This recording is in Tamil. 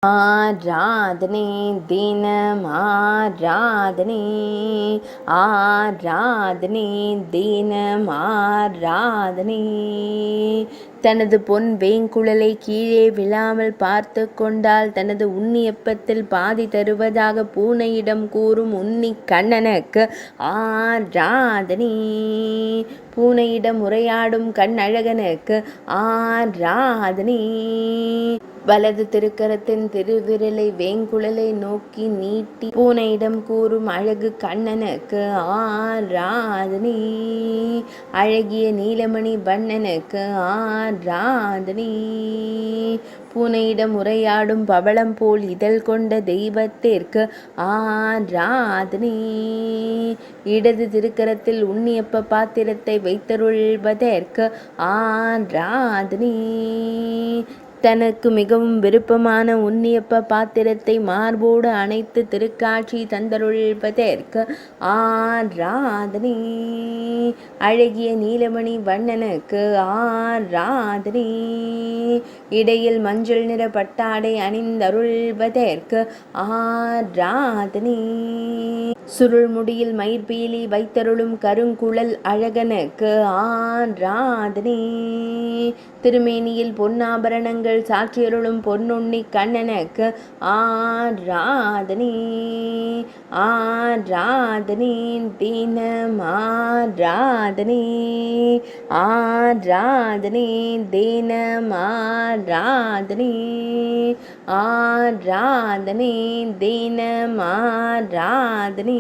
ஆராதனை தினம் ஆராதனை, ஆராதனை தினம் ஆராதனை. தனது பொன் வேங்குழலை கீழே விழாமல் பார்த்து கொண்டால் தனது உன்னியப்பத்தில் பாதி தருவதாக பூனையிடம் கூறும் உன்னி கண்ணனுக்கு ஆராதனை. பூனையிடம் உரையாடும் கண்ணழகனுக்கு ஆராதனை. வலது திருக்கரத்தின் திருவிரலை வேங்குழலை நோக்கி நீட்டி பூனையிடம் கூறும் அழகு கண்ணனுக்கு ஆராதனை. அழகிய நீலமணி வண்ணனுக்கு ஆராதனை. பூனையிடம் உரையாடும் பவளம் போல் இதழ் கொண்ட தெய்வத்திற்கு ஆராதனை. இடது திருக்கரத்தில் உன்னியப்ப பாத்திரத்தை வைத்தருள்வதற்கு ஆராதனை. தனக்கு மிகவும் விருப்பமான உன்னியப்ப பாத்திரத்தை மார்போடு அணைத்து திருக்காட்சி தந்தருள்வதற்கு ஆராதனை. அழகிய நீலமணி வண்ணனுக்கு ஆராதனை. இடையில் மஞ்சள் நிற பட்டாடை அணிந்தருள்வதற்கு ஆராதனை. சுருள் முடியில் மயிர்பீலி வைத்தருளும் கருங்குழல் அழகனுக்கு ஆராதனை. திருமேனியில் பொன்னாபரணங்கள் சாட்சியருளும் பொன்னுண்ணி கண்ணனுக்கு ஆராதனை. ஆராதனை தினம் ஆராதனை, ஆராதனை தினம் ஆராதனை, ஆராதனை தினம் ஆராதனை.